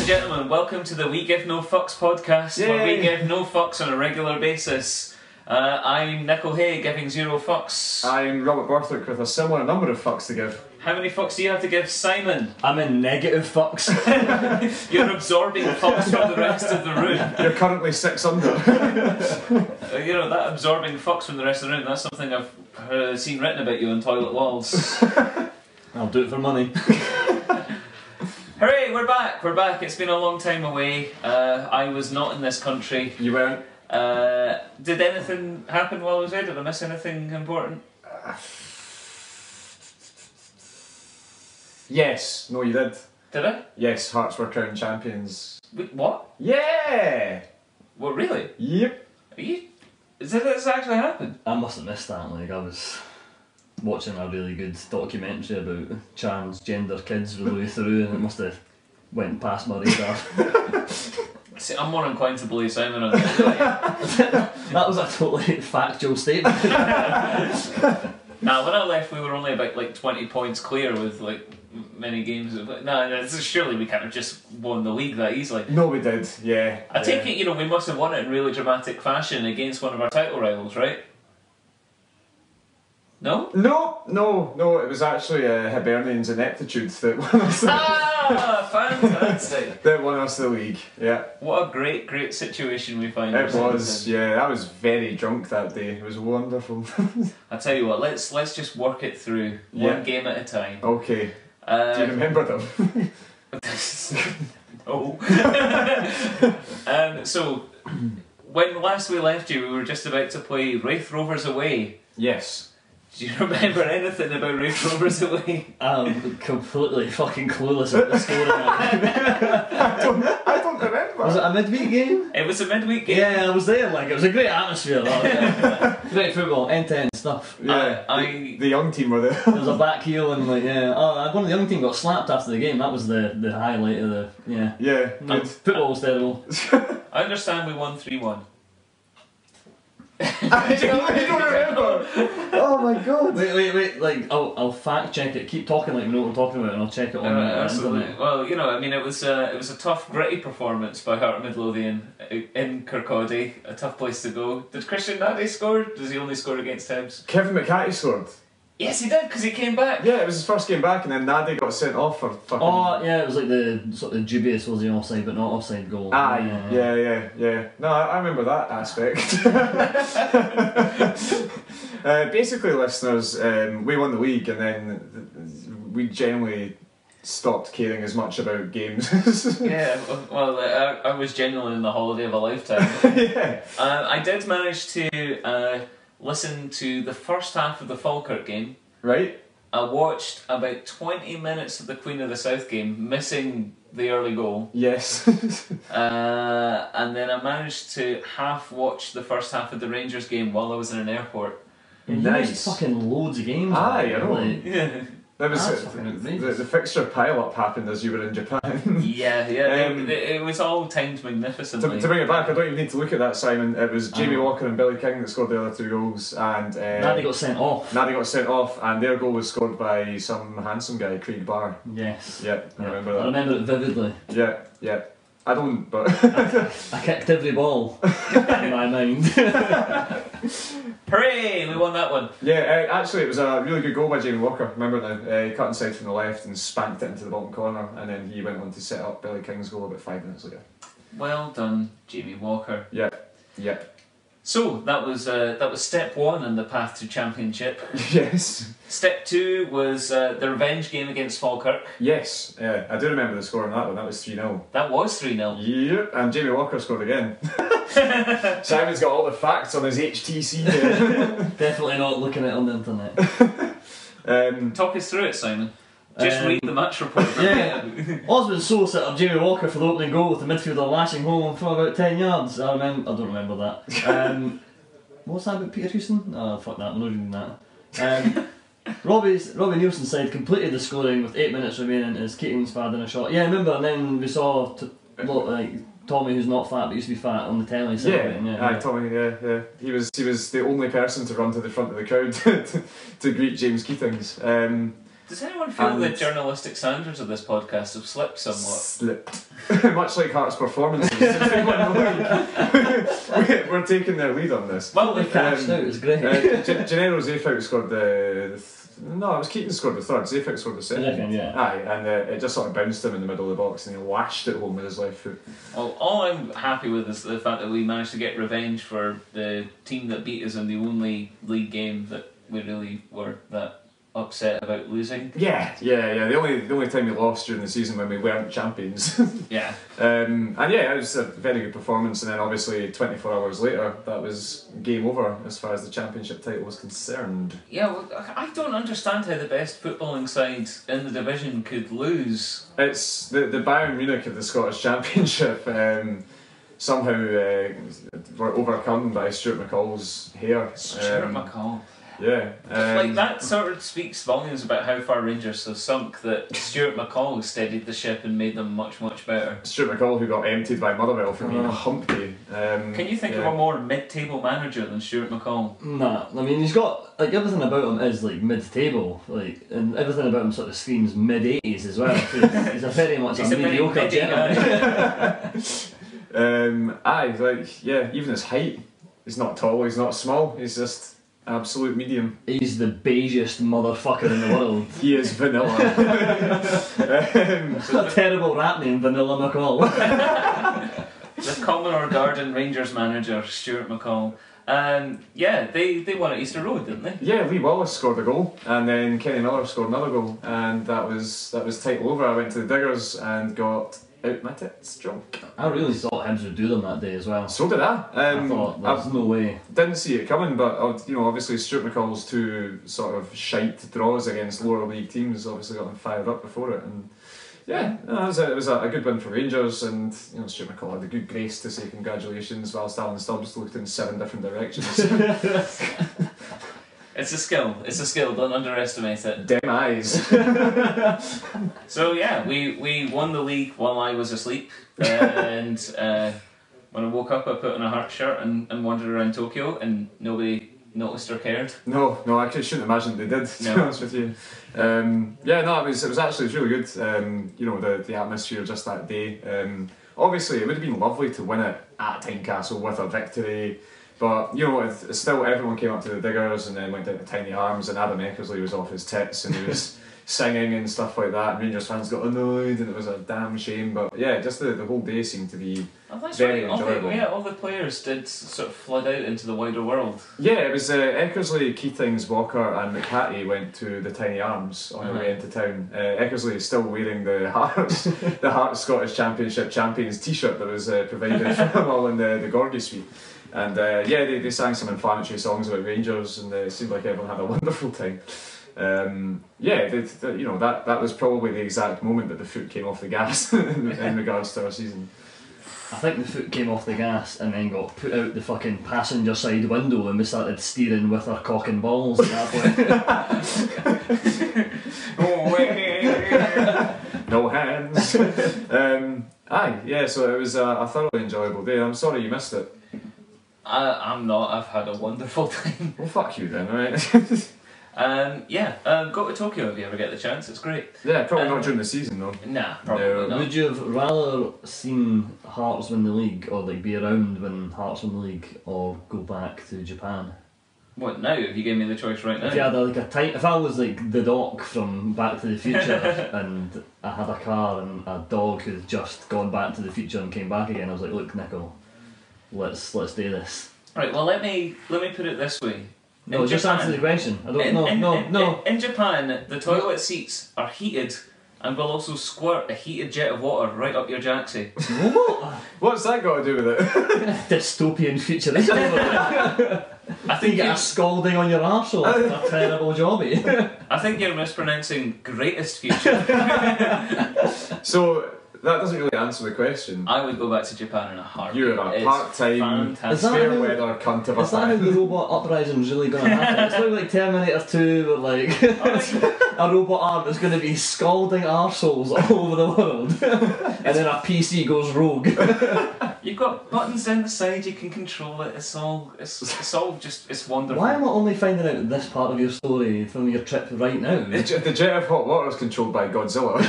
and gentlemen, welcome to the We Give No Fucks podcast, where we give no fucks on a regular basis. I'm Nick O'Hay, giving 0 fucks. I'm Robert Borthwick with a similar number of fucks to give. How many fucks do you have to give, Simon? I'm in negative fucks. You're absorbing fucks from the rest of the room. You're currently 6 under. You know, that absorbing fucks from the rest of the room, that's something I've seen written about you on toilet walls. I'll do it for money. Hooray, we're back, It's been a long time away. I was not in this country. You weren't? Did anything happen while I was there? Did I miss anything important? Yes. No, you did. Did I? Yes, Hearts were crowned champions. Wait, what? Yeah! What, really? Yep. Are you... Did this actually happen? I must have missed that. Like, I was watching a really good documentary about transgender kids all the way through, and it must have went past my radar. See, I'm more inclined to believe Simon on that. That was a totally factual statement. Nah, when I left, we were only about like 20 points clear with like many games. Surely we can't have just won the league that easily. No, we did. Yeah. I take it, we must have won it in really dramatic fashion against one of our title rivals, right? No? No. It was actually Hibernians Ineptitude that won us. Fantastic! That won us the league. Yeah. What a great situation we find It ourselves was. in. Yeah, I was very drunk that day. It was wonderful. I tell you what, let's just work it through one game at a time. Okay. Do you remember them? No. So, when last we left you, we were just about to play Wraith Rovers away. Yes. Do you remember anything about Wraith Rovers away? I'm completely fucking clueless about the scoring. I don't remember. Was it a midweek game? It was a midweek game. Yeah, I was there. Like, it was a great atmosphere. Great football, end-to-end stuff. Yeah, the young team were there. There was a back heel and like one of the young team got slapped after the game. That was the highlight of the Yeah. Good. Football was terrible. I understand we won 3-1. I don't remember. Oh my god. Wait. Like, I'll fact check it. Keep talking like we know what we're talking about, and I'll check it on the absolutely. internet. Well, it was a tough, gritty performance by Heart of Midlothian in Kirkcaldy. A tough place to go. Did Christian Nadi score? Does he only score against Hibs? Kevin McCarthy scored. Yes, he did, because he came back. Yeah, it was his first game back, and then Nadi got sent off for fucking... Oh, yeah, it was like the sort of dubious was the offside, but not offside goal. Yeah. No, I remember that aspect. Basically, listeners, we won the league, and then we generally stopped caring as much about games. Yeah, well, I was genuinely in the holiday of a lifetime. Yeah. I did manage to listen to the first half of the Falkirk game. Right. I watched about 20 minutes of the Queen of the South game, missing the early goal. Yes. And then I managed to half watch the first half of the Rangers game while I was in an airport. Nice. Fucking loads of games. Aye, I know. Like, Yeah. That was That's fucking outrageous. the fixture pile-up happened as you were in Japan. Yeah. It was all timed magnificently. To bring it back, I don't even need to look at that, Simon. It was Jamie Walker and Billy King that scored the other 2 goals, and Nadi got sent off. Nadi got sent off, and their goal was scored by some handsome guy, Craig Barr. Yes. Yeah, I remember that. I remember it vividly. Yeah. I don't, but... I kicked every ball in my mind. Hooray! We won that one. Yeah, actually it was a really good goal by Jamie Walker, remember now. He cut inside from the left and spanked it into the bottom corner, and then he went on to set up Billy King's goal about 5 minutes later. Well done, Jamie Walker. Yeah. So that was step 1 in the path to championship. Yes. Step 2 was the revenge game against Falkirk. Yes, yeah, I do remember the score on that one. That was 3-0. That was 3-0. Yep, and Jamie Walker scored again. Simon's got all the facts on his HTC there. Definitely not looking at it on the internet. Talk us through it, Simon. Just read the match report. Yeah. Osmond So set up Jamie Walker for the opening goal with the midfielder lashing home from about 10 yards. I don't remember that. What's that about Peter Houston? Oh, fuck that, I'm not reading that. Robbie Nielsen's side completed the scoring with 8 minutes remaining as Keating's fired in a shot. Yeah, I remember, and then we saw Tommy, who's not fat but used to be fat, on the telly. Tommy, yeah. He was the only person to run to the front of the crowd to greet James Keatings. Does anyone feel the journalistic standards of this podcast have slipped somewhat? Slipped. Much like Hearts' performances since they won the league. We're taking their lead on this. Well, they cashed out, it's great. Gennaro Zayfout scored no, it was Keaton scored the third. Zayfout scored the second. Yeah. Aye, and it just sort of bounced him in the middle of the box and he lashed it home with his left foot. Well, all I'm happy with is the fact that we managed to get revenge for the team that beat us in the only league game that we really were that upset about losing. Yeah. The only time we lost during the season when we weren't champions. Yeah. And yeah, it was a very good performance. And then obviously 24 hours later, that was game over as far as the championship title was concerned. Yeah, well, I don't understand how the best footballing side in the division could lose. It's the Bayern Munich of the Scottish Championship. Somehow were overcome by Stuart McCall's hair. Stuart McCall. Yeah. Like that sort of speaks volumes about how far Rangers have sunk, that Stuart McCall steadied the ship and made them much, much better. Stuart McCall, who got emptied by Motherwell for being a humpty. Can you think of a more mid-table manager than Stuart McCall? Nah, I mean he's got like everything about him is like mid-table, like, and everything about him sort of screams mid-80s as well. He's a very much a mediocre gentleman. Even his height, he's not tall, he's not small, he's just absolute medium. He's the beigest motherfucker in the world. He is vanilla. It's a terrible rap name, Vanilla McCall. The Common or Garden Rangers manager, Stuart McCall. They won at Easter Road, didn't they? Yeah, Lee Wallace scored a goal, and then Kenny Miller scored another goal, and that was title over. I went to the Diggers and got out my tits drunk. I really thought Hibs would do them that day as well. So did I. I thought there's no way. Didn't see it coming, but obviously Stuart McCall's two sort of shite draws against lower league teams obviously got them fired up before it, and yeah, it was a good win for Rangers, and Stuart McCall had the good grace to say congratulations whilst Alan Stubbs looked in 7 different directions. It's a skill, don't underestimate it. Dem eyes. So yeah, we won the league while I was asleep, and when I woke up I put on a Hearts shirt and wandered around Tokyo, and nobody noticed or cared. No, I shouldn't imagine they did, to be honest with you. It was really good. The atmosphere just that day. Obviously it would have been lovely to win it at Tynecastle with a victory. But, still everyone came up to the Diggers and then went down to Tiny Arms, and Adam Eckersley was off his tits and he was singing and stuff like that, and Rangers fans got annoyed and it was a damn shame. But yeah, just the whole day seemed to be very enjoyable. All the players did sort of flood out into the wider world. Yeah, it was Eckersley, Keatings, Walker and McHattie went to the Tiny Arms on their way into town. Eckersley is still wearing the Hearts Scottish Championship Champions t-shirt that was provided for him all in the Gorgie Suite. And they sang some inflammatory songs about Rangers, and it seemed like everyone had a wonderful time. That was probably the exact moment that the foot came off the gas in regards to our season. I think the foot came off the gas and then got put out the fucking passenger side window, and we started steering with our cock and balls at that point. No hands. So it was a thoroughly enjoyable day. I'm sorry you missed it. I'm not. I've had a wonderful time. Well, fuck you then, alright? Go to Tokyo if you ever get the chance. It's great. Yeah, probably not during the season though. Nah, probably not. Would you have rather seen Hearts win the league, or be around when Hearts win the league, or go back to Japan? What now? If you gave me the choice right now? If you had if I was like the Doc from Back to the Future and I had a car and a dog who'd just gone back to the future and came back again, I was like, look, Nickel, let's do this. Right. Well, let me put it this way. No, just answer the question. I don't know. In Japan, the toilet seats are heated and will also squirt a heated jet of water right up your jacksie. What? What's that got to do with it? Dystopian futurism. I think you get a scalding on your arsehole after a terrible jobby. I think you're mispronouncing greatest future. So that doesn't really answer the question. I would go back to Japan in a heartbeat. You're a part-time, fair weather cunt of a fan. Is that how the robot uprising's really going to happen? It's like Terminator 2 where like a robot arm is going to be scalding arseholes all over the world and then a PC goes rogue. You've got buttons down the side, you can control it, it's all just, it's wonderful. Why am I only finding out this part of your story from your trip right now? The jet of hot water is controlled by Godzilla.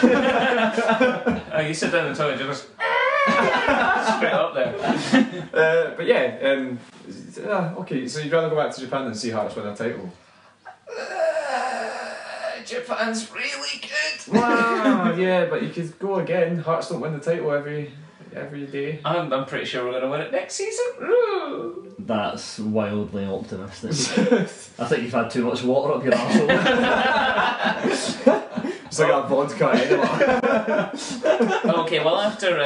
You sit down in the toilet and just straight up there. But yeah, okay, so you'd rather go back to Japan than see Hearts win a title? Japan's really good. Wow, yeah, but you could go again. Hearts don't win the title every day. I'm pretty sure we're going to win it next season. Woo! That's wildly optimistic. I think you've had too much water up your arsehole. It's like that vodka anyway. Okay, well after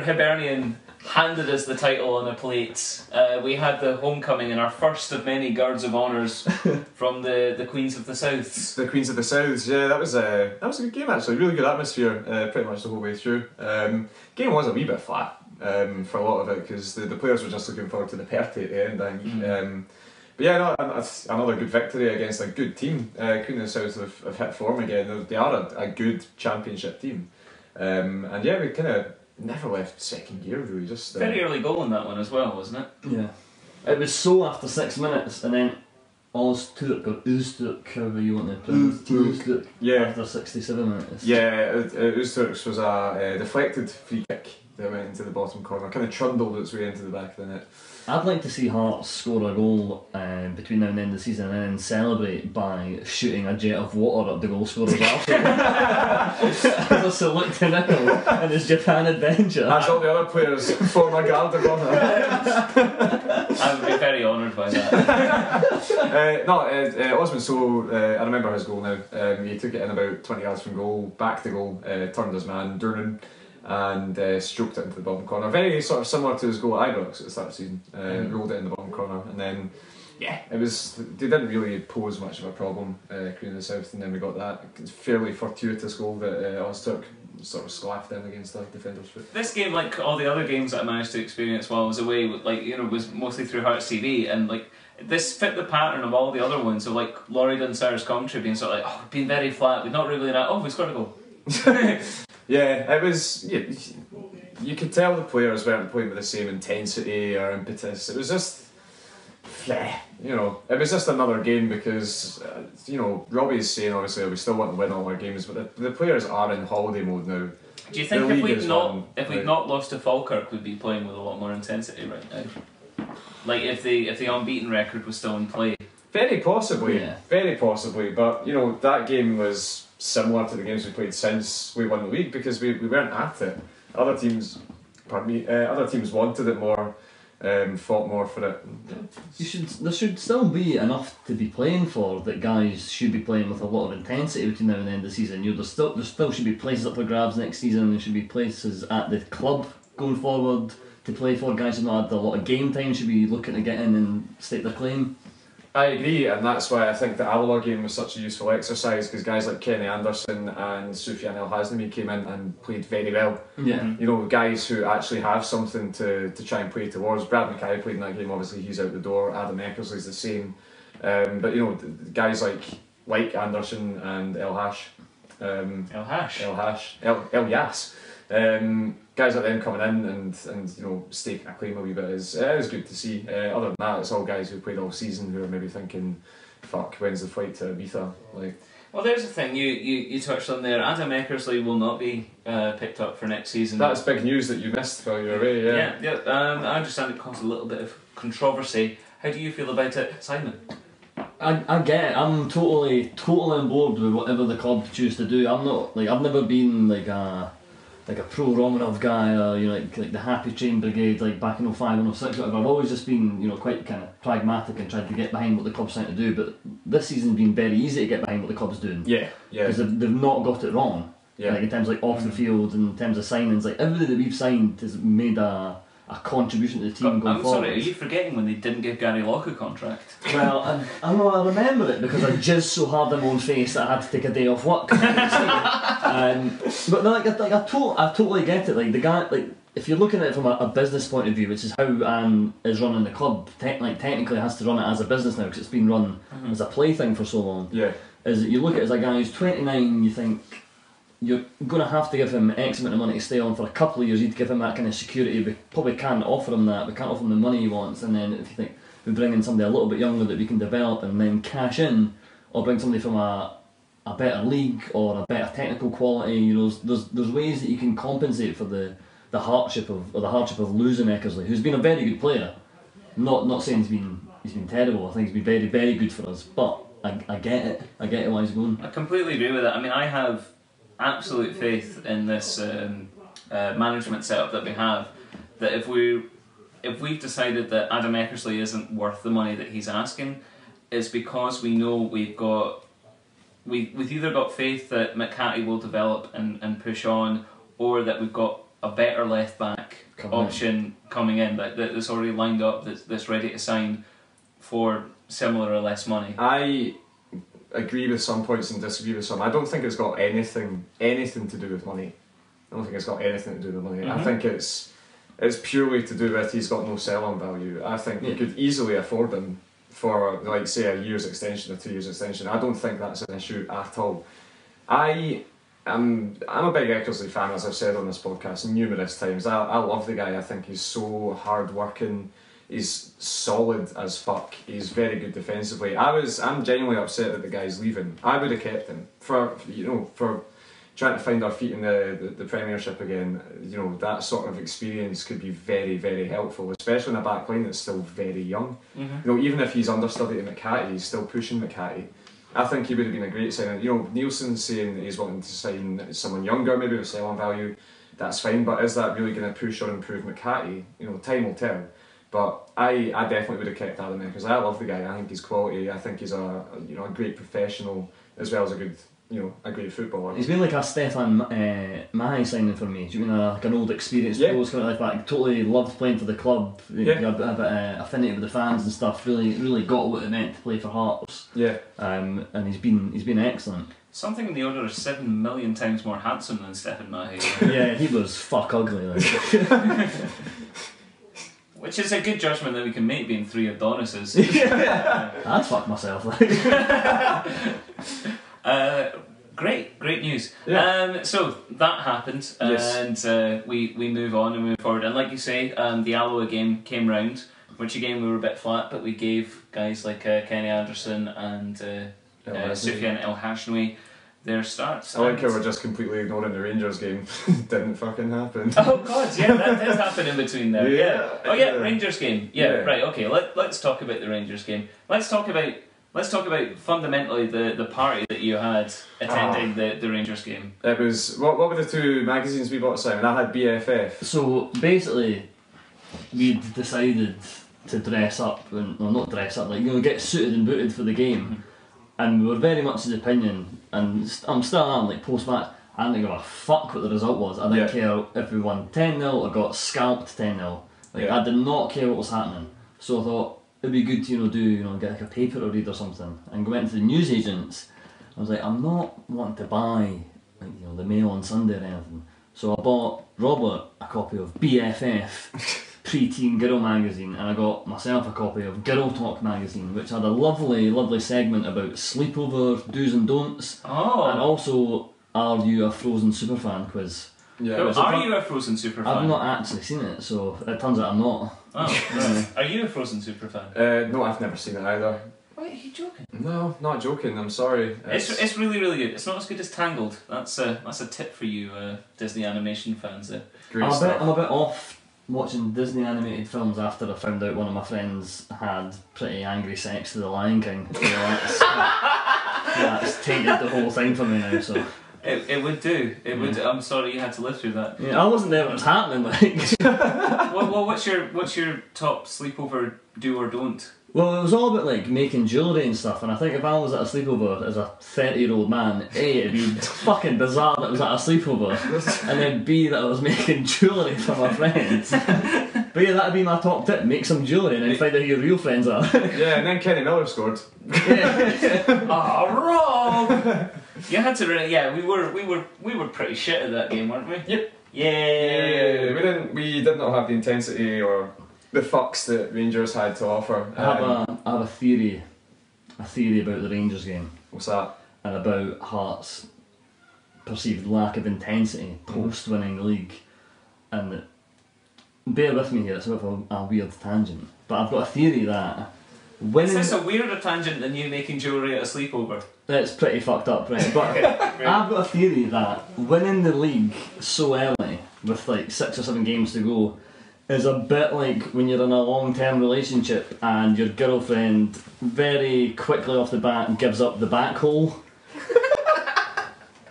Hibernian handed us the title on a plate, we had the homecoming and our first of many guards of honours from the Queens of the Souths. The Queens of the Souths, yeah, that was a good game actually. Really good atmosphere, pretty much the whole way through. Game was a wee bit flat for a lot of it because the players were just looking forward to the party at the end. I think. But yeah, no, that's another good victory against a good team. Queen of the South have hit form again. They are a good championship team, and yeah, we kind of never left second gear really. Just very early goal in that one as well, wasn't it? Yeah, it was so after 6 minutes, and then Ozturk or Uzturk, however you want to pronounce Uzturk. Yeah. After 67 minutes. Yeah, Uzturk's was a deflected free kick that went into the bottom corner, kind of trundled its way into the back of the net. I'd like to see Hearts score a goal between now and the end of the season and then celebrate by shooting a jet of water at the goal scorer's arsehole. As a salute to Nicol and his Japan adventure. As all the other players form a guard of honour. I would be very honoured by that. Osman Sow, I remember his goal now. He took it in about 20 yards from goal, back to goal, turned his man, Durnan, and stroked it into the bottom corner. Very sort of similar to his goal at Ibrox at the start of the season. Rolled it in the bottom corner, and then it was. They didn't really pose much of a problem, Queen of the South, and then we got that fairly fortuitous goal that Ozturk sort of slapped in against the defender's foot. This game, like all the other games that I managed to experience while I was away, was mostly through Hearts TV, and this fit the pattern of all the other ones. So Laurie Dunsire's commentary being sort of we've been very flat, we've not really we scored a goal. Yeah, it was. Yeah, you could tell the players weren't playing with the same intensity or impetus. It was just, it was just another game because, Robbie's saying obviously we still want to win all our games, but the players are in holiday mode now. Do you think if we'd not lost to Falkirk, we'd be playing with a lot more intensity right now? Like if the unbeaten record was still in play. Very possibly, but that game was similar to the games we played since we won the league because we weren't at it. Other teams wanted it more, fought more for it. There should still be enough to be playing for that guys should be playing with a lot of intensity between now and the end of the season. There still should be places up for grabs next season. There should be places at the club going forward to play for. Guys who've not had a lot of game time should be looking to get in and stake their claim. I agree, and that's why I think the Alloa game was such a useful exercise because guys like Kenny Anderson and Sufyan El Haznemi came in and played very well. Yeah. Guys who actually have something to try and play towards. Brad Mackay played in that game, obviously he's out the door. Adam Eckersley's the same. But guys like Anderson and El Yas. Guys like them coming in and staking a claim a wee bit it was good to see. Other than that, it's all guys who played all season who are maybe thinking, fuck, when's the flight to Ibiza? Well, there's the thing you touched on there. Adam Eckersley will not be picked up for next season. That's big news that you missed while you were away. Yeah. I understand it caused a little bit of controversy. How do you feel about it, Simon? I get it. I'm totally on board with whatever the club choose to do. I'm not I've never been a pro Romanov guy or like the Happy Train Brigade back in 05 and 06 whatever. I've always just been quite kind of pragmatic and tried to get behind what the club's trying to do, but this season's been very easy to get behind what the club's doing. Yeah. Because they've not got it wrong. Yeah. In terms off the field, in terms of signings, everybody that we've signed has made a contribution to the team going forward. Sorry, are you forgetting when they didn't give Gary Locke a contract? Well, I remember it because I jizzed so hard in my own face that I had to take a day off work. But no, I totally get it. The guy, if you're looking at it from a business point of view, which is how Anne is running the club, technically has to run it as a business now because it's been run as a plaything for so long. Yeah. Is you look at it as a guy who's 29, you think, you're going to have to give him X amount of money to stay on for a couple of years. You'd give him that kind of security. We probably can't offer him that. We can't offer him the money he wants. And then if you think we bring in somebody a little bit younger that we can develop and then cash in, or bring somebody from a better league or a better technical quality, you know, there's ways that you can compensate for the hardship of losing Eckersley, who's been a very good player. Not saying he's been terrible. I think he's been very, very good for us. But I get it. I get it why he's going. I completely agree with that. I mean, I have absolute faith in this management setup that we have. That if we've decided that Adam Eckersley isn't worth the money that he's asking, it's because we know we've either got faith that McCarthy will develop and push on, or that we've got a better left back option coming in that's already lined up, that's ready to sign for similar or less money. I agree with some points and disagree with some. I don't think it's got anything to do with money. I don't think it's got anything to do with money. I think it's purely to do with he's got no sell-on value. I think you could easily afford him for, like, say, a year's extension or 2 years extension. I don't think that's an issue at all. I'm a big Eckersley fan, as I've said on this podcast numerous times. I love the guy. I think he's so hard working. He's solid as fuck. He's very good defensively. I'm genuinely upset that the guy's leaving. I would have kept him for trying to find our feet in the Premiership again. You know, that sort of experience could be very, very helpful, especially in a back line that's still very young. You know, even if he's understudy to McCarthy, he's still pushing McCarthy. I think he would have been a great signing. You know, Nielsen's saying that he's wanting to sign someone younger, maybe with sell-on value. That's fine, but is that really going to push or improve McCarthy? You know, time will tell. But I definitely would have kept Adam because I love the guy. I think he's quality. I think he's a great professional as well as a great footballer. He's been like a Stefan Mahi signing for me. He's been like an old experienced pro, kind of like that. Totally loved playing for the club. He had a bit of affinity with the fans and stuff. Really got what it meant to play for Hearts. Yeah. And he's been excellent. Something in the order of 7 million times more handsome than Stefan Mahi. Yeah, he was fuck ugly. Like. Which is a good judgment that we can make, being 3 Adonises. I'd fuck myself. Great news. Yeah. So that happened, and we move on and move forward. And like you say, the Alloa game came round, which again we were a bit flat, but we gave guys like Kenny Anderson and Sufyan El Hashnoui their starts. I like how we're just completely ignoring the Rangers game. Didn't fucking happen. Oh god, yeah, that did happen in between there. Yeah. Oh yeah, Rangers game. Yeah. Right. Okay. Let's talk about the Rangers game. Let's talk about fundamentally the party that you had attending the Rangers game. It was what were the 2 magazines we bought, Simon? I had BFF. So basically, we'd decided to dress up, not dress up, get suited and booted for the game, and we were very much of the opinion, and I'm still like post-match, I didn't give a fuck what the result was. I didn't care if we won 10-0 or got scalped 10-0. I did not care what was happening. So I thought it'd be good to get like a paper to read or something, and go into the newsagents. I was like, I'm not wanting to buy the Mail on Sunday or anything. So I bought Robert a copy of BFF pre-teen girl magazine, and I got myself a copy of Girl Talk magazine, which had a lovely segment about sleepover do's and don'ts, and also are you a Frozen superfan quiz. Yeah. Are you a Frozen superfan? I've not actually seen it, so it turns out I'm not. Oh, are you a Frozen superfan? No, I've never seen it either. Wait, are you joking? No, not joking. I'm sorry. It's really good. It's not as good as Tangled. That's a tip for you Disney animation fans there. Great I'm a bit off watching Disney animated films after I found out one of my friends had pretty angry sex to the Lion King. So that's tainted the whole thing for me now. So it would do. It would. I'm sorry you had to live through that. Yeah, I wasn't there when it was happening. Well, what's your top sleepover do or don't? Well, it was all about making jewellery and stuff, and I think if I was at a sleepover as a 30-year-old man, A, it'd be fucking bizarre that I was at a sleepover, and then B, that I was making jewellery for my friends. But yeah, that'd be my top tip: make some jewellery and then find out who your real friends are. Yeah, and then Kenny Miller scored. Rob! You had to. Yeah, we were pretty shit at that game, weren't we? Yep. Yeah. We did not have the intensity or the fucks that Rangers had to offer. I have a theory about the Rangers game. What's that? And about Hearts perceived lack of intensity post winning the league. And bear with me here, it's a bit of a weird tangent, but I've got a theory that winning. Is this a weirder tangent than you making jewellery at a sleepover? It's pretty fucked up, right? But I've got a theory that winning the league so early, with like 6 or 7 games to go, is a bit like when you're in a long-term relationship and your girlfriend very quickly off the bat gives up the back hole.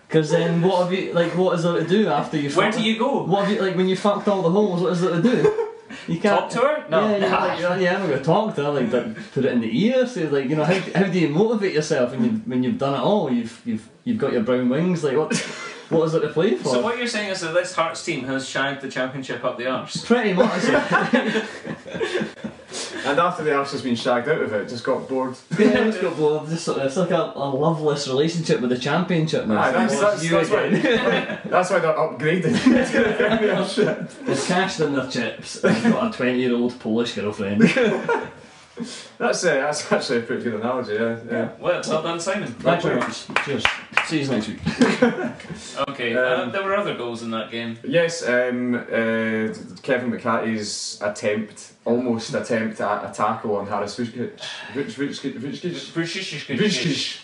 Because then what is there to do after you? Where do you go? What have you, like when you fucked all the holes? What is there to do? You can't talk to her. No. Yeah, I'm not going to talk to her. Like put it in the ear. So like how do you motivate yourself when you've done it all? You've got your brown wings. Like what is it to play for? So what you're saying is that this Hearts team has shagged the championship up the arse? Pretty much. And after the arse has been shagged out of it, just got bored. Yeah, just got bored. Just sort of, it's like a loveless relationship with the championship. That's why they're upgraded to the Premiership. They've cashed in their chips and got a 20-year-old Polish girlfriend. That's actually a pretty good analogy, yeah. Well done, Simon. Thanks very much. Cheers. See you next week. Okay, there were other goals in that game. Yes, Kevin McCarthy's almost attempt at a tackle on Harris Vučkić.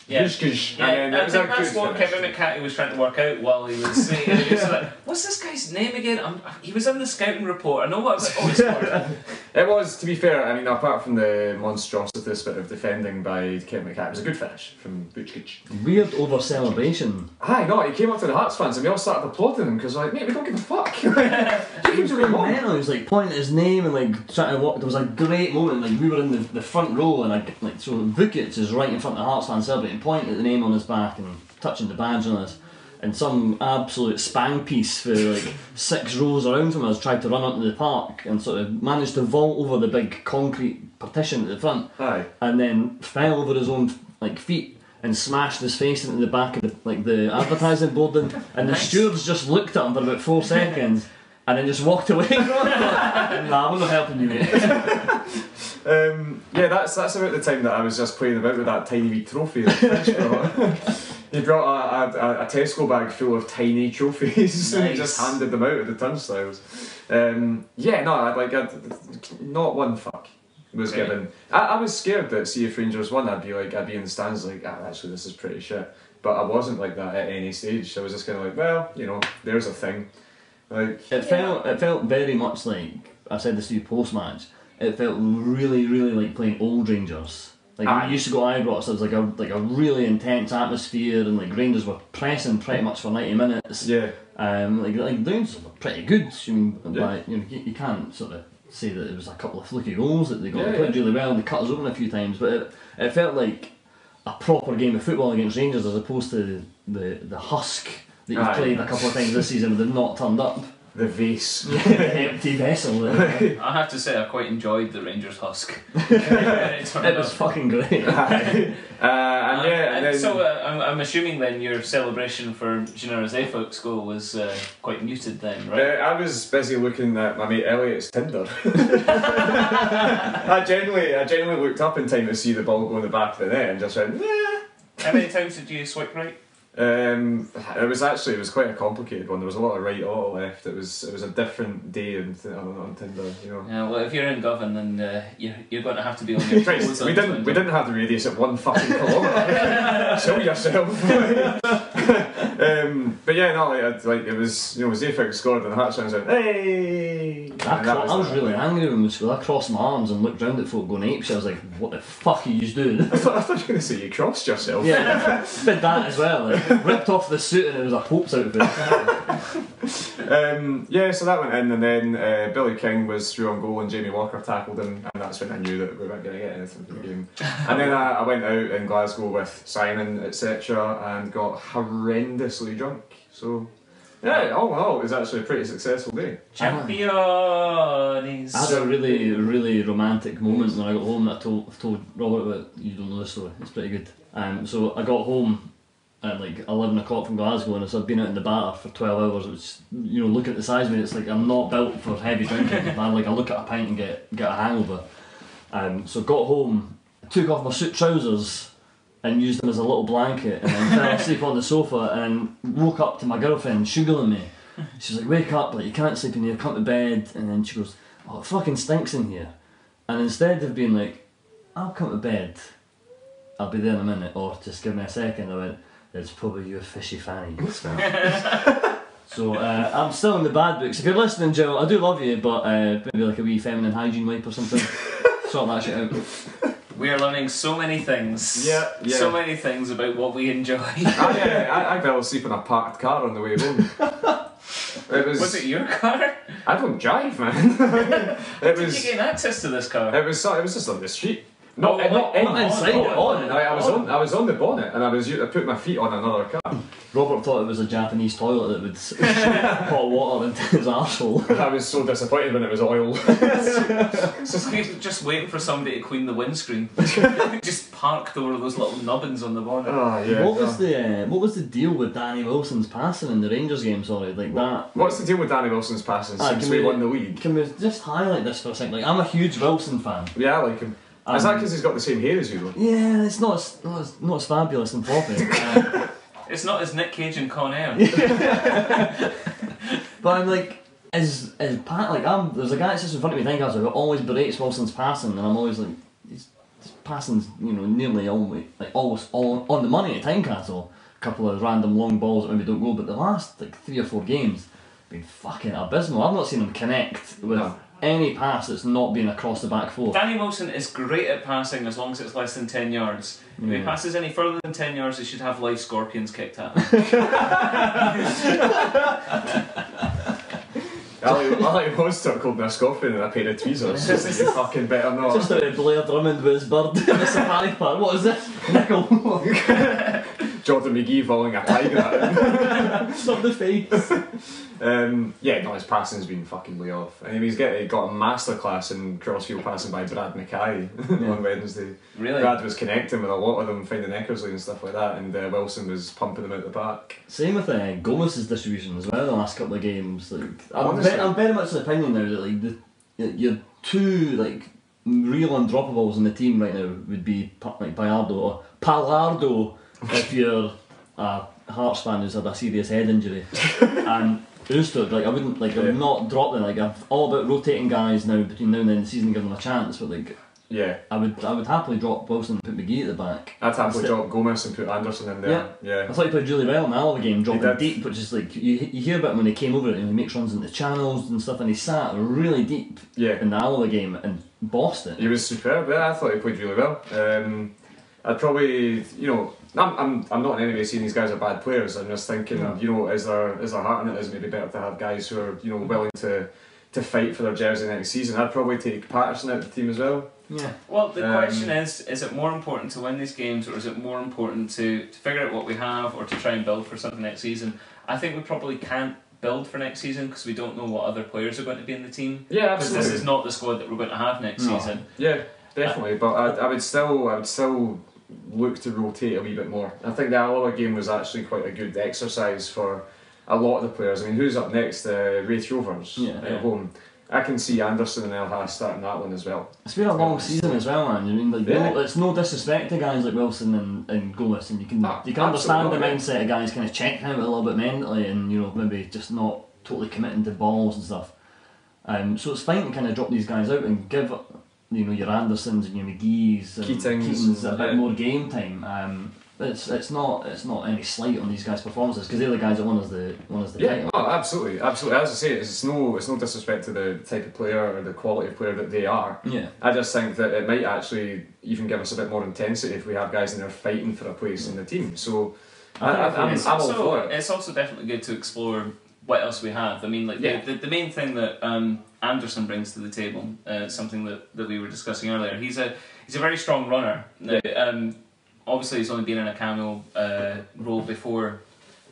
Yeah, I think that's what Kevin McCarthy was trying to work out while he was saying. He was like, "What's this guy's name again?" He was in the scouting report. I know what I was like. Oh, he scored. It was, to be fair. I mean, apart from the monstrosity bit of defending by Kevin McCarthy, it was a good finish from Vučkić. Weird over celebration. Aye, no, he came up to the Hearts fans and we all started applauding him because, like, mate, we don't give a fuck. He was like pointing at his name and like trying to walk. There was a great moment, like we were in the front row and so Vučkić is right in front of the Hearts fans celebrating, pointing at the name on his back and touching the badge on us. And some absolute spang piece for like 6 rows around from us tried to run onto the park and sort of managed to vault over the big concrete partition at the front. Aye. And then fell over his own like feet and smashed his face into the back of the advertising board, and the stewards just looked at him for about 4 seconds and then just walked away. Nah, I'm not helping you, mate. Yeah, that's about the time that I was just playing about with that tiny wee trophy that French brought. He brought a Tesco bag full of tiny trophies and he just handed them out at the turnstiles. Not one fuck was given. I was scared that see if Rangers won, I'd be in the stands like, actually this is pretty shit. But I wasn't like that at any stage. I was just kind of like, well, there's a thing. Like it felt very much like, I said this to you post-match, it felt really, really like playing old Rangers. Like when we used to go to Ibrox, there was like a really intense atmosphere, and like Rangers were pressing pretty much for 90 minutes. Yeah. Like Rangers were pretty good. I mean, yeah. You can't sort of say that it was a couple of fluky goals that they got. They played really well and they cut us open a few times, but it felt like a proper game of football against Rangers as opposed to the husk that you've played a couple of times this season that have not turned up. The vase. The empty vessel. I have to say I quite enjoyed the Rangers husk. It was fucking great. I'm assuming then your celebration for Gennaro Zefok's goal was quite muted then, right? I was busy looking at my mate Elliot's Tinder. I genuinely looked up in time to see the ball go in the back of the net and just went, nah. How many times did you swipe right? It was quite a complicated one. There was a lot of right, a lot of left. It was a different day on Tinder, Yeah, well, if you're in Govan, then you're going to have to be on your toes. we didn't have the radius at 1 fucking kilometre. Show yourself. But yeah, no, it was Zefik scored and the Hearts fans went, hey. I was really angry when we scored. I crossed my arms and looked round at folk going apeshit. I was like, what the fuck are you doing? I thought you were going to say you crossed yourself. Yeah, did that as well. Like, ripped off the suit and it was a Pope's outfit. So that went in, and then Billy King was through on goal and Jamie Walker tackled him, and that's when I knew that we weren't going to get anything from the game. And then I went out in Glasgow with Simon, etc., and got horrendously drunk. So yeah, all in all, it was actually a pretty successful day. Champions! I had a really, really romantic moment when I got home that I've told Robert about. You don't know this story, it's pretty good. So I got home at like 11 o'clock from Glasgow, and so I'd been out in the bar for 12 hours, which, looking at the size of me, it's like I'm not built for heavy drinking. I look at a pint and get a hangover. So got home, took off my suit trousers, and used them as a little blanket, and then fell asleep on the sofa and woke up to my girlfriend sugaring me. She's like, wake up, like you can't sleep in here, come to bed. And then she goes, oh, it fucking stinks in here. And instead of being like, I'll come to bed, I'll be there in a minute, or just give me a second, I went, it's probably your fishy fanny smell. So I'm still in the bad books. If you're listening, Jill, I do love you, but maybe like a wee feminine hygiene wipe or something. Sort that shit out. We are learning so many things. Yeah. So many things about what we enjoy. I fell asleep in a parked car on the way home. Was it your car? I don't drive, man. Did you gain access to this car? It was just on the street. Not inside it, on. I was on the bonnet and I put my feet on another car. Robert thought it was a Japanese toilet that would shoot hot water into his arsehole. I was so disappointed when it was oil. So just waiting for somebody to clean the windscreen. Just parked over those little nubbins on the bonnet. Oh, yeah. What was the deal with Danny Wilson's passing in the Rangers game? Sorry, like that. What's the deal with Danny Wilson's passing since we won the league? Can we just highlight this for a second? Like, I'm a huge Wilson fan. Yeah, I like him. Is that because he's got the same hair as you though? Yeah, it's not as fabulous and floppy. It's not as Nick Cage and Con Air. But I'm like, there's a guy that sits in front of me, who always berates Wilson's passing, and I'm always like, his passing's nearly always all on the money at Tynecastle. A couple of random long balls that maybe don't go, but the last 3 or 4 games have been fucking abysmal. I've not seen him connect with any pass that's not been across the back four. Danny Wilson is great at passing as long as it's less than 10 yards. If he passes any further than 10 yards, he should have live scorpions kicked at him. I was stuck called me a scorpion and a pair of tweezers. Just like, you fucking better not. Just like Blair Drummond with his bird in the safari park. What is this? Nickel. Jordan McGee following a tiger at him. Stop the face. His passing's been fucking way off. I mean, he got a masterclass in crossfield passing by Brad Mackay on Wednesday. Really? Brad was connecting with a lot of them, finding Eckersley and stuff like that, and Wilson was pumping them out the back. Same with Gomez's distribution as well the last couple of games. Like, I'm Honestly. very much of the opinion now that your two real undroppables in the team right now would be Bayardo or Pallardo if you're a Hearts fan who's had a serious head injury, and Oosterd, I would not drop them. I'm all about rotating guys now between now and then the season and give them a chance. But I would happily drop Wilson and put McGee at the back. I'd happily drop Gomez and put Anderson in there. Yeah. I thought he played really well in the Alloa game, dropping deep, which is you hear about him when he came over it and he makes runs into channels and stuff, and he sat really deep in the Alloa game and bossed it. He was superb. Yeah, I thought he played really well. I'd probably, I'm not in any way saying these guys are bad players. I'm just thinking, is there heart in it? Is it maybe better to have guys who are, willing to fight for their jersey next season? I'd probably take Patterson out of the team as well. Yeah. Well, the question is it more important to win these games, or is it more important to figure out what we have, or to try and build for something next season? I think we probably can't build for next season because we don't know what other players are going to be in the team. Yeah, absolutely. Because this is not the squad that we're going to have next season. Yeah, definitely. But I would still look to rotate a wee bit more. I think the Alloa game was actually quite a good exercise for a lot of the players. I mean, who's up next? Wraith Rovers at home. I can see Anderson and Elhas starting that one as well. It's been a long season as well, man. I mean, it's no disrespect to guys like Wilson and Gomez, and you can understand the mindset of guys kind of checking out a little bit mentally, and maybe just not totally committing to balls and stuff. So it's fine to kind of drop these guys out and give your Andersons and your McGee's and Keatings a bit more game time. It's not any slight on these guys' performances because they're the guys that won us the title. Oh, absolutely. As I say, it's no disrespect to the type of player or the quality of player that they are. Yeah. I just think that it might actually even give us a bit more intensity if we have guys in there fighting for a place in the team. So I'm all for it. It's also definitely good to explore what else we have. I mean, the main thing that Anderson brings to the table, something that we were discussing earlier. He's a very strong runner. Obviously, he's only been in a cameo role before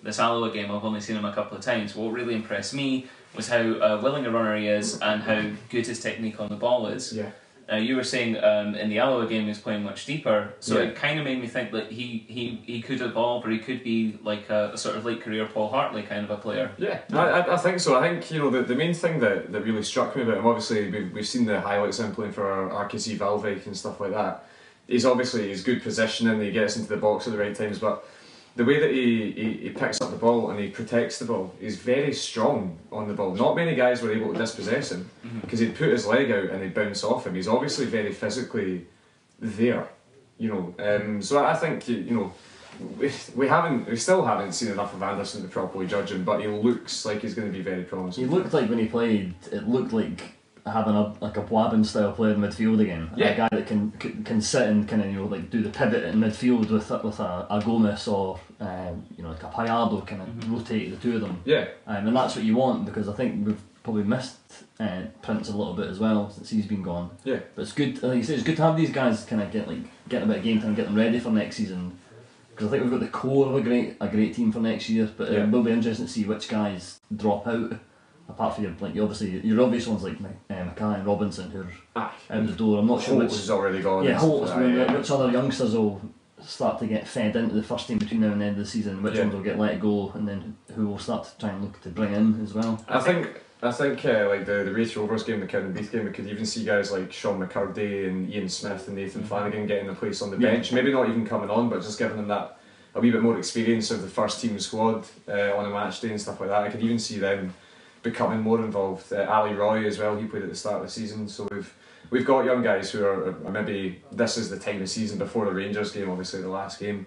this Alloa game. I've only seen him a couple of times. What really impressed me was how willing a runner he is and how good his technique on the ball is. Yeah. You were saying in the Alloa game he was playing much deeper, so it kind of made me think that he could evolve, or he could be like a sort of late career Paul Hartley kind of a player. Yeah, I think so. I think the main thing that really struck me about him, obviously we've seen the highlights of him playing for RKC Valvik and stuff like that. he's obviously his good positioning, he gets into the box at the right times, but the way that he picks up the ball and he protects the ball, he's very strong on the ball. Not many guys were able to dispossess him because he'd put his leg out and he'd bounce off him. He's obviously very physically there, so I think we still haven't seen enough of Anderson to properly judge him, but he looks like he's going to be very promising. He looked like when he played, it looked like having a Blabbin style player in midfield again. Yeah. A guy that can sit and kind of do the pivot in midfield with a Gomez or like a Payardo, kind of rotate the two of them. Yeah. And that's what you want, because I think we've probably missed Prince a little bit as well since he's been gone. Yeah. But it's good. Like you say, it's good to have these guys kind of get a bit of game time, get them ready for next season. Because I think we've got the core of a great team for next year. But it will be interesting to see which guys drop out. Apart from your obvious ones like Mackay and Robinson, who are out the door. I'm not sure Holtz is already gone. Yeah, Holtz. Which other youngsters will start to get fed into the first team between now and the end of the season? Which ones will get let go, and then who will start to try and look to bring in as well? I think like the Raith Rovers game, the Cowdenbeath game, we could even see guys like Sean McCurdy and Ian Smith and Nathan Flanagan getting a place on the bench. Maybe not even coming on, but just giving them that a wee bit more experience of the first team squad on a match day and stuff like that. I could even see them becoming more involved. Ali Roy as well, he played at the start of the season, so we've got young guys who are maybe this is the time of season before the Rangers game, obviously the last game,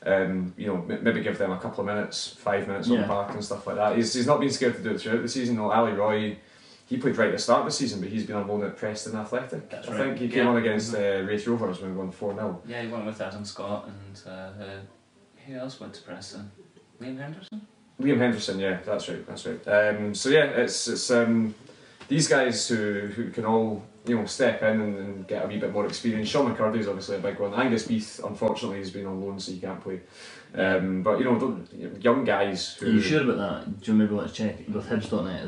maybe give them a couple of minutes, 5 minutes on the park and stuff like that. He's not been scared to do it throughout the season. No, Ali Roy, he played right at the start of the season, but he's been on loan at Preston Athletic. That's I right. think he came on against Raith Rovers when we won 4-0. Yeah, he went with Adam Scott and who else went to Preston? Liam Henderson? Liam Henderson, yeah, that's right. So yeah, it's these guys who can all step in and get a wee bit more experience. Sean McCurdy is obviously a big one. Angus Beath, unfortunately, has been on loan, so he can't play. But young guys who. Are you sure about that? Do you maybe let's check with Hibs.net?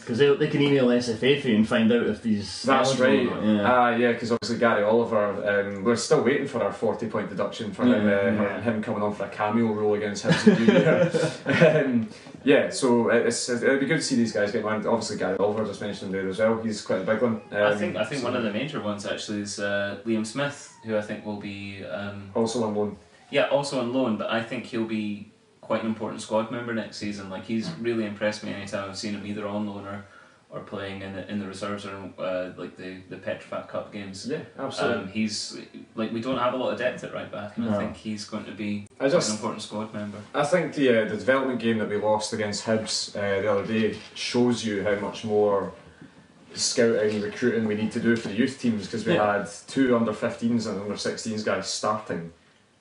Because they can email SFA and find out if these. That's right. Yeah, because obviously Gary Oliver, we're still waiting for our 40-point deduction for him coming on for a cameo role against Hibs. So it'd be good to see these guys get one. Obviously Gary Oliver, just mentioned there as well. He's quite a big one. I think one of the major ones actually is Liam Smith, who I think will be also on loan. Yeah, also on loan, but I think he'll be quite an important squad member next season. Like, he's really impressed me anytime I've seen him either on loan or playing in the reserves or like the Petrofac Cup games. Yeah, absolutely. He's like, we don't have a lot of depth at right back, and I think he's going to be quite an important squad member. I think the development game that we lost against Hibs the other day shows you how much more scouting and recruiting we need to do for the youth teams, because we had 2 under-15s and under-16s guys starting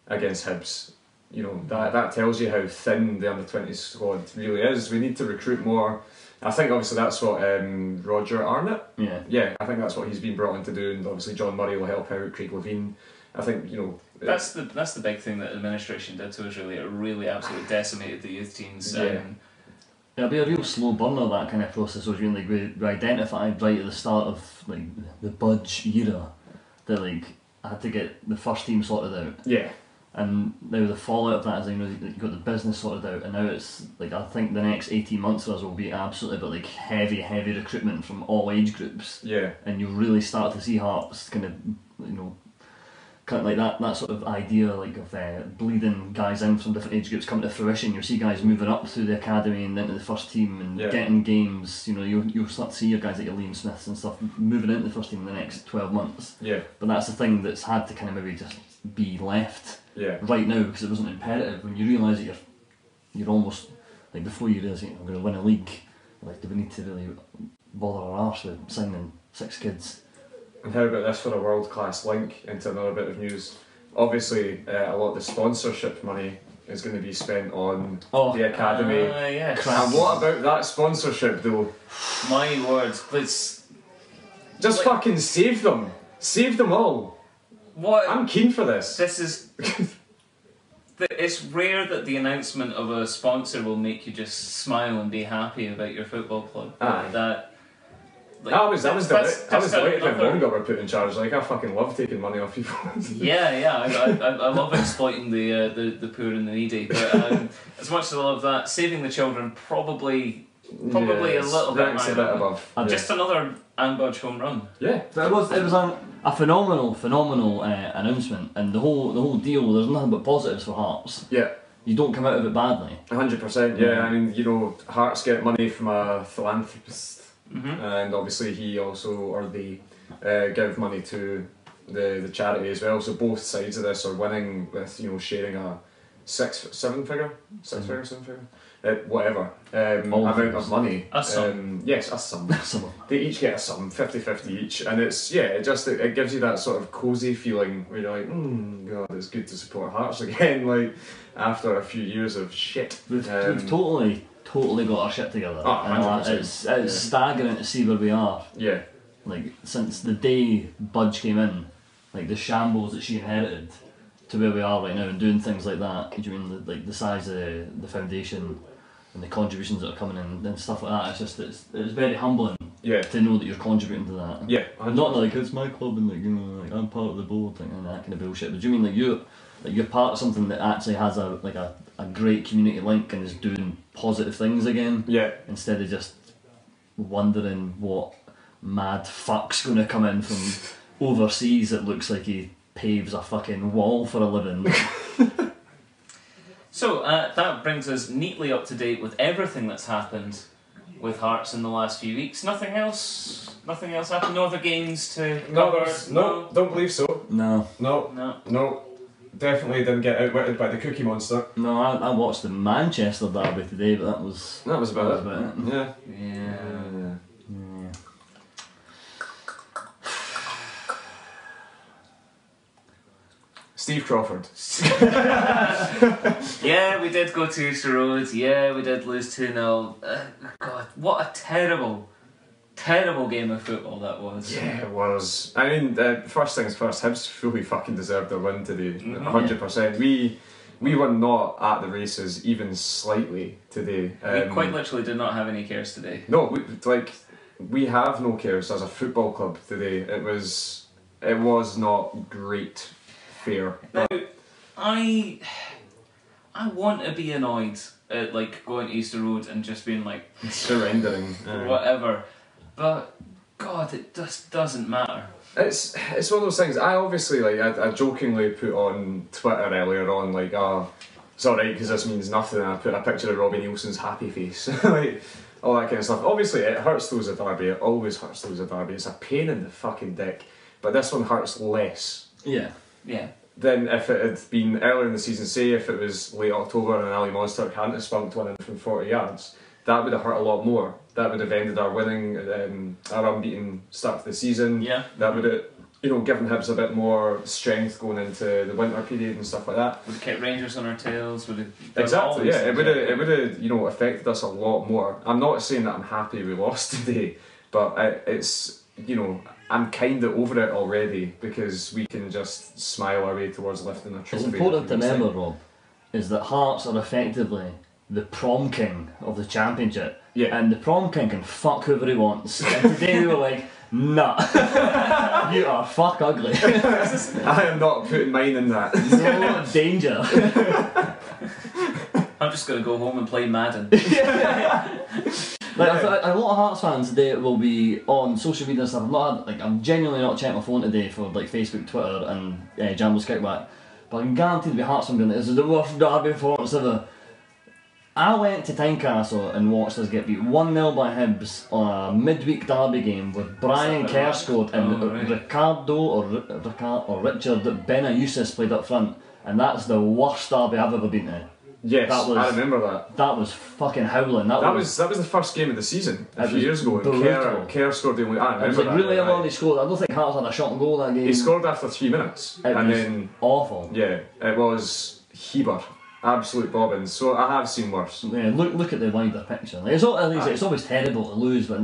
against Hibs. That tells you how thin the under-20s squad really is. We need to recruit more. I think obviously that's what Roger Arnott. Yeah, I think that's what he's been brought in to do, and obviously John Murray will help out. Craig Levine. I think that's the big thing that administration did to us. Really, it really absolutely decimated the youth teams. It'll be a real slow burner, that kind of process. Was really we identified right at the start of like the Budge era that I had to get the first team sorted out. Yeah. And now the fallout of that is you got the business sorted out, and now it's I think the next 18 months for us will be absolutely heavy recruitment from all age groups. Yeah. And you'll really start to see Hearts kind of kind of like that sort of idea of bleeding guys in from different age groups come to fruition. You'll see guys moving up through the academy and into the first team and getting games. You'll start to see your guys like your Liam Smiths and stuff moving into the first team in the next 12 months. Yeah. But that's the thing that's had to kind of maybe just be left right now, because it wasn't imperative. When you realise that you're almost before you realise I'm going to win a league, do we need to really bother our arse with signing 6 kids? And how about this for a world-class link into another bit of news? Obviously, a lot of the sponsorship money is going to be spent on the academy. Yes. And what about that sponsorship, though? My words, please. Just fucking save them. Save them all. What? I'm keen for this. This is. It's rare that the announcement of a sponsor will make you just smile and be happy about your football club. I was delighted when Mongo were put in charge. I fucking love taking money off people. I love exploiting the poor and the needy. But as much as I love that, saving the children probably Probably a little bit ranks a higher bit up. above. Just another Ambudge home run. Yeah. But it was a phenomenal announcement, and the whole deal. There's nothing but positives for Hearts. Yeah. You don't come out of it badly. 100%. Yeah. I mean, Hearts get money from a philanthropist, and obviously they give money to the charity as well. So both sides of this are winning with sharing a seven figure, whatever amount of money. A sum. Yes, a sum. They each get a sum, 50-50 each, and it gives you that sort of cosy feeling where you're like, God, it's good to support Hearts again. Like after a few years of shit. We've totally got our shit together. Oh, 100%. It's staggering to see where we are. Yeah. Like since the day Budge came in, like the shambles that she inherited to where we are right now, and doing things like that. Do you mean like the size of the foundation and the contributions that are coming in and stuff like that? It's very humbling. Yeah. To know that you're contributing to that. Yeah. 100%. Not like it's my club and like I'm part of the board and that kind of bullshit. But do you mean like you're part of something that actually has a great community link and is doing positive things again? Yeah. Instead of just wondering what mad fuck's going to come in from overseas that looks like he paves a fucking wall for a living. So that brings us neatly up to date with everything that's happened with Hearts in the last few weeks. Nothing else happened. No other games to cover. No, don't believe so. No. Definitely didn't get outwitted by the Cookie Monster. No, I watched the Manchester derby today, but that was about it. Yeah. Steve Crawford. Yeah, we did go to Easter Road. Yeah, we did lose 2-0. God, what a terrible game of football that was. Yeah, it was. I mean, first things first, Hibs fully fucking deserved their win today. 100%. We were not at the races even slightly today. We quite literally did not have any cares today. No, we have no cares as a football club today. It was not great fare. Now, I want to be annoyed at going to Easter Road and just being like surrendering, whatever, but God, it just doesn't matter. It's one of those things. I obviously I jokingly put on Twitter earlier on it's alright because this means nothing. And I put a picture of Robbie Nielsen's happy face, all that kind of stuff. Obviously, it hurts to lose a derby. It always hurts to lose a derby. It's a pain in the fucking dick, but this one hurts less. Yeah. Than if it had been earlier in the season. Say if it was late October and Ali Monster hadn't have spunked one in from 40 yards, that would have hurt a lot more. That would have ended our winning, our unbeaten start to the season. Yeah. That would have, given Hibs a bit more strength going into the winter period and stuff like that. Would have kept Rangers on our tails. Exactly. Yeah. It would have affected us a lot more. I'm not saying that I'm happy we lost today, but it's I'm kind of over it already because we can just smile our way towards lifting a trophy. It's important to remember, Rob, is that Hearts are effectively the prom king of the championship. Yeah. And the prom king can fuck whoever he wants. And today they were like, nah, you are fuck ugly. I am not putting mine in that. No danger. I'm just going to go home and play Madden. A lot of Hearts fans today will be on social media and stuff. I'm genuinely not checking my phone today for Facebook, Twitter, and Jambo's Kickback. But I'm guaranteed to be Hearts fans being like, this is the worst derby performance ever. I went to Tynecastle and watched us get beat 1-0 by Hibs on a midweek derby game with Brian Kerr scored and Ricardo or Richard Benayoussis played up front, and that's the worst derby I've ever been to. Yes, I remember that. That was fucking howling. That was the first game of the season a few years ago. And Kerr scored the only. I remember that. It was really early he scored. I don't think Hearts had a shot and goal that game. He scored after 3 minutes, and then awful. Yeah, it was Heber, absolute bobbins. So I have seen worse. Yeah, look at the wider picture. It's always terrible to lose, but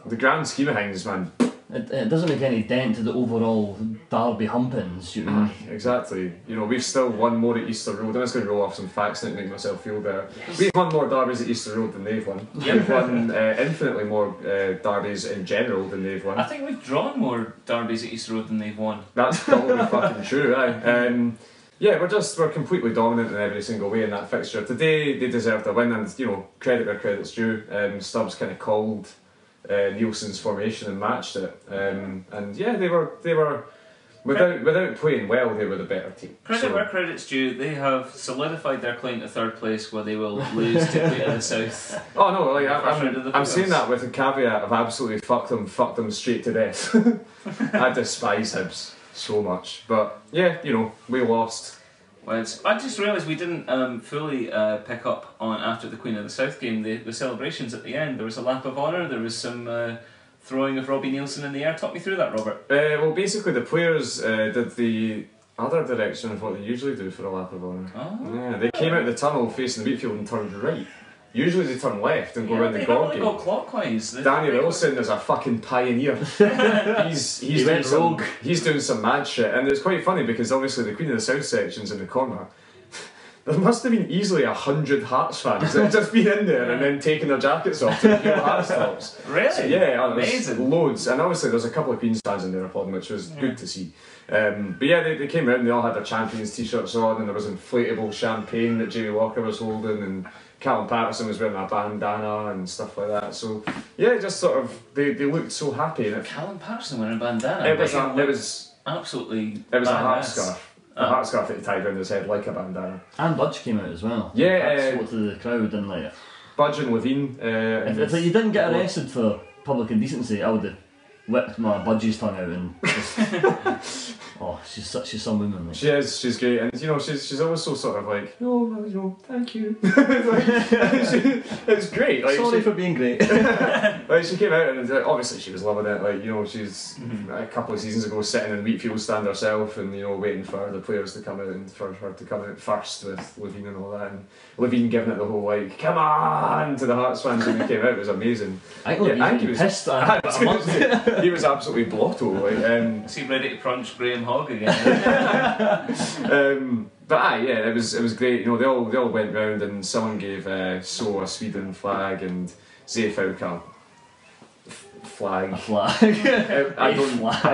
the grand scheme of things, man. It doesn't make any dent to the overall derby humpings. You know? Exactly. We've still won more at Easter Road. I'm just going to roll off some facts now to make myself feel better. We've won more derbies at Easter Road than they've won. Yep. We've won infinitely more derbies in general than they've won. I think we've drawn more derbies at Easter Road than they've won. That's probably fucking true, aye. Yeah, we're completely dominant in every single way in that fixture. Today they deserved a win, and you know, credit where credit's due. Stubbs kind of called Nielsen's formation and matched it, and yeah, they were without playing well, they were the better team. Credit where credit's due. They have solidified their claim to third place, where they will lose to Queen of the South. Oh no, like I'm saying that with a caveat of absolutely fuck them straight to death. I despise Hibs so much, but yeah, you know, we lost. Well, I just realised we didn't fully pick up on, after the Queen of the South game, the celebrations at the end. There was a lap of honour, there was some throwing of Robbie Nielsen in the air. Talk me through that, Robert. Well, basically the players did the other direction of what they usually do for a lap of honour. Oh. Yeah, they came out of the tunnel facing the midfield and turned right. Usually they turn left and go around the goal gate. They go clockwise. Danny Wilson is a fucking pioneer. he's doing some mad shit, and it's quite funny because obviously the Queen of the South section's in the corner. There must have been easily 100 Hearts fans that have just been in there and then taken their jackets off to feel Hearts tops. Really? So, yeah, amazing. Loads, and obviously there's a couple of Queen's fans in there applauding, which was good to see. But yeah, they came out and they all had their Champions t-shirts on, and there was inflatable champagne that Jamie Walker was holding, and Callum Patterson was wearing a bandana and stuff like that. So yeah, just sort of they looked so happy. And Callum Patterson wearing a bandana. It was absolutely. It was a heart scarf. A heart scarf that he tied around his head like a bandana. And Budge came out as well. Yeah, spoke to the crowd, didn't they? Budge and Levine. If you didn't get arrested for public indecency, I would have whipped my Budgie's tongue out and just... Oh, she's some woman. Like. She is, she's great, and you know, she's always so sort of like, oh, well, you know, thank you. It's great. Like, sorry for being great. Like, she came out and obviously she was loving it. Like, you know, she's a couple of seasons ago sitting in Wheatfield stand herself, and you know, waiting for the players to come out and for her to come out first with Levine and all that. And Levine giving it the whole like, come on, to the Hearts fans when he came out. It was amazing. I think he was pissed. He was absolutely blotto. Like, is he ready to crunch Graham Hogg again? But yeah, it was great. You know, they all went round and someone gave So a Sweden flag and Zefauka flag. A flag. I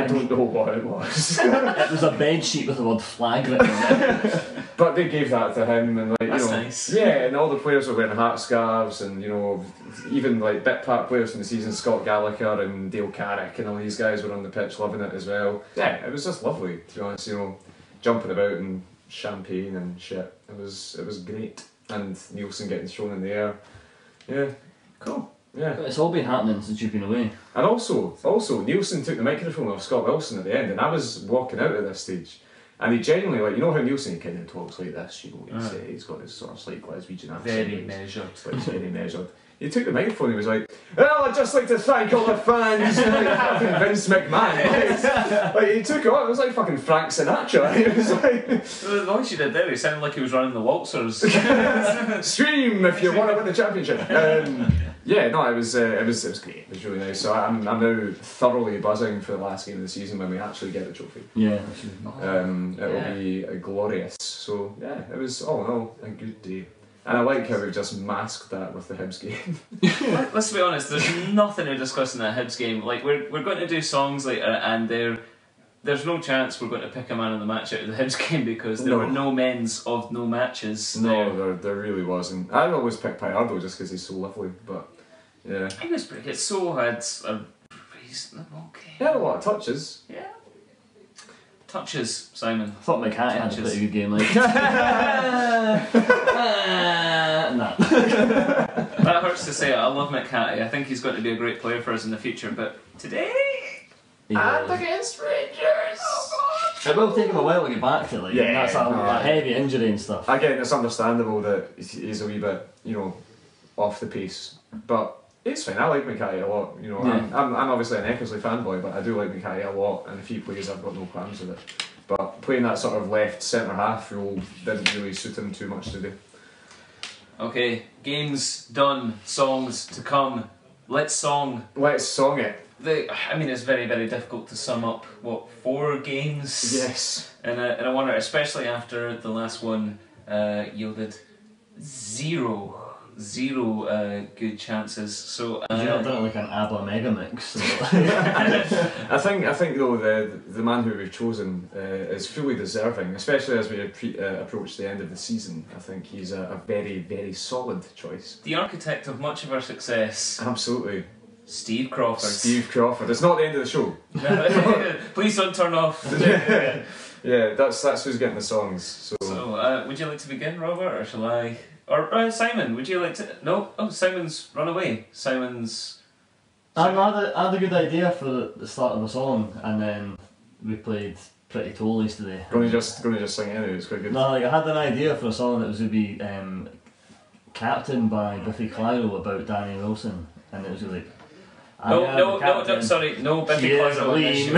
don't know what it was. It was a bed sheet with the word flag written on it. But they gave that to him, and like, that's you know, nice. Yeah, and all the players were wearing heart scarves, and you know, even like bit part players from the season, Scott Gallagher and Dale Carrick, and all these guys were on the pitch loving it as well. Yeah, it was just lovely, to be honest. You know, jumping about and champagne and shit. It was great, and Nielsen getting thrown in the air. Yeah, cool. Yeah, it's all been happening since you've been away. And also Nielsen took the microphone off Scott Wilson at the end, and I was walking out at this stage. And he genuinely, like, you know how Nielsen kind of talks like this, you know, he's got this sort of slight Glaswegian accent. Very measured. Like, very measured. He took the microphone and he was like, well, I'd just like to thank all the fans, like fucking Vince McMahon. Like, he took it on, it was like fucking Frank Sinatra. It was like... The voice you did there, he sounded like he was running the waltzers. Stream if you want to win the championship. Yeah, no, it was great. It was really nice. So I'm now thoroughly buzzing for the last game of the season when we actually get the trophy. Yeah. It will be glorious. So yeah, it was all in all a good day. And I like how we've just masked that with the Hibs game. Let's be honest, there's nothing to discuss in that Hibs game. Like, we're going to do songs later, and there's no chance we're going to pick a man of the match out of the Hibs game because there were no men's of no matches. No, there really wasn't. I'd always pick Payardo just because he's so lovely, but yeah. He was pretty good. So had a reasonable game. He had a lot of touches. Yeah. Touches, Simon. I thought McCarthy had a pretty good game. Like. Nah. That hurts to say it. I love McCarthy. I think he's going to be a great player for us in the future, but today... And against Rangers! It will take him a while to get back to it. Like, that's a heavy injury and stuff. Again, it's understandable that he's a wee bit, you know, off the pace, but it's fine. I like McKay a lot. You know, I'm obviously an Eckersley fanboy, but I do like McKay a lot, and if he plays, I've got no qualms with it. But playing that sort of left centre half role didn't really suit him too much today. Okay, games done, songs to come. Let's song it. I mean, it's very, very difficult to sum up, 4 games? Yes. And I wonder, especially after the last one yielded zero zero good chances. So you not done it like an ABBA mega mix. I think though the man who we've chosen is fully deserving, especially as we approach the end of the season. I think he's a very, very solid choice. The architect of much of our success. Absolutely. Steve Crawford. Steve Crawford. It's not the end of the show. Please don't turn off. Yeah, that's who's getting the songs. So would you like to begin, Robert, or shall I? Or Simon, would you like to? No? Oh, Simon's run away. Simon's... I had a good idea for the start of the song, and then we played Pretty Tollies today. Going to just sing it anyway, it's quite good. No, like I had an idea for a song that was going to be Captain by Biffy Clyro about Danny Wilson, and it was like... No, sorry, no Biffy Clyro on this show.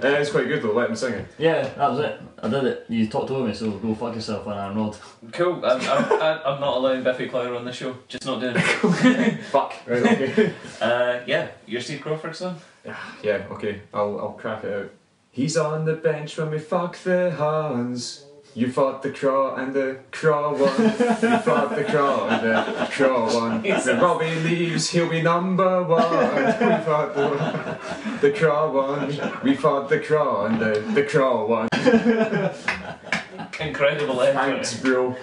It's quite good though, let him sing it. Yeah, that was it. I did it. You talked over me, so go fuck yourself on Aaron Rod. Cool, I'm not allowing Biffy Clyro on the show, just not doing it. Fuck, right, okay. Yeah, your Steve Crawford song? Yeah, okay, I'll crack it out. He's on the bench when we fuck the Hans. You fought the craw and the craw won. You fought the craw and the craw won. When Robbie leaves, he'll be number one. We fought the craw won. We fought the craw and the craw won. Incredible effort. Thanks, bro.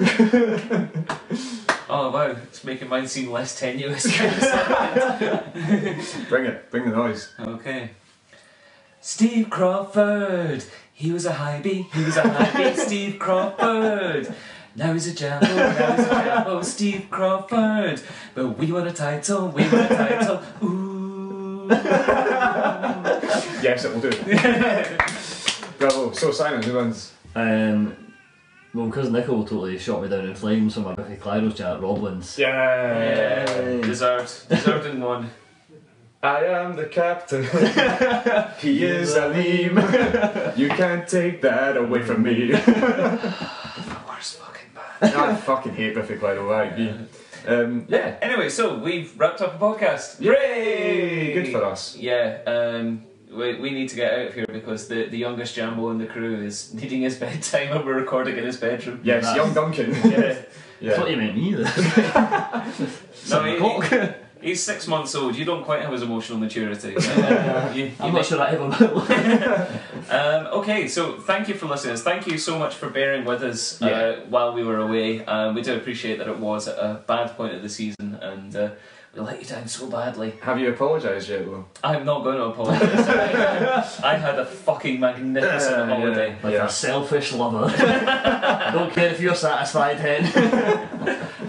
Oh wow, it's making mine seem less tenuous. Bring the noise. Okay. Steve Crawford, he was a high B, Steve Crawford. Now he's a jambo, Steve Crawford. But we won a title, ooh. Yes, it will do. Bravo. So Simon, who wins? Well, because Nicole totally shot me down in flames for my Biffy Clyro chat, Rob wins. Yeah. Deserved in one. I am the captain. He is a meme. You can't take that away from me. The worst fucking band. I fucking hate Biffy Clyro. Yeah. Anyway, so we've wrapped up a podcast. Yay! Good for us. Yeah. We need to get out of here because the youngest Jambo in the crew is needing his bedtime and we're recording in his bedroom. Yes, young Duncan. Yeah. I thought you meant me then. No, he's 6 months old. You don't quite have his emotional maturity. I'm not sure I ever will. Okay, so thank you for listening. Thank you so much for bearing with us while we were away. We do appreciate that it was a bad point of the season and we let you down so badly. Have you apologised yet though? I'm not going to apologise. I had a fucking magnificent holiday. Like a selfish lover. Don't care if you're satisfied, hen.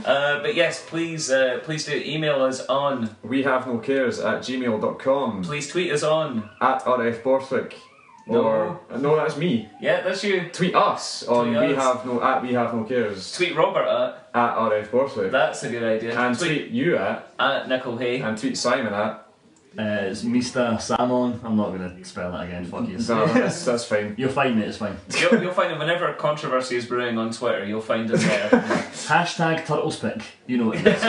But yes, please do email us on wehavenocares@gmail.com. Please tweet us on @RF Or no, that's me. Yeah, that's you. Tweet us on Tweet we us. have no cares. Tweet Robert at RF Borthwick. That's a good idea. And tweet you at Nickel Hay. and tweet Simon at. It's Mr. Salmon. I'm not going to spell that again, fuck you. No, that's fine. You'll find me, it's fine. You'll find it whenever controversy is brewing on Twitter, you'll find us there. Hashtag Turtlespick. You know what it is.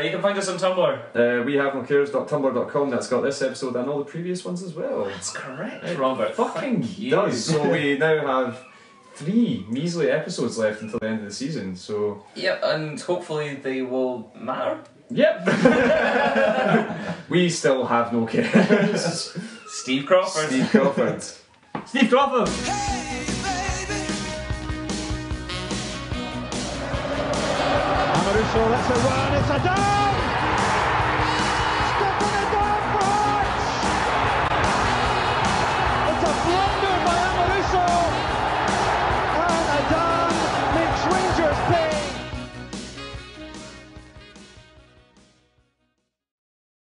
You can find us on Tumblr. wehavenocares.tumblr.com. That's got this episode and all the previous ones as well. That's correct, Robert. Fucking does. So we now have 3 measly episodes left until the end of the season. So Yep, and hopefully they will matter. yep. We still have no cares. Steve Crawford. Steve Crawford. Steve Crawford! Amaruso, that's a run, it's a done! Stefan Adolfo! It's a blow!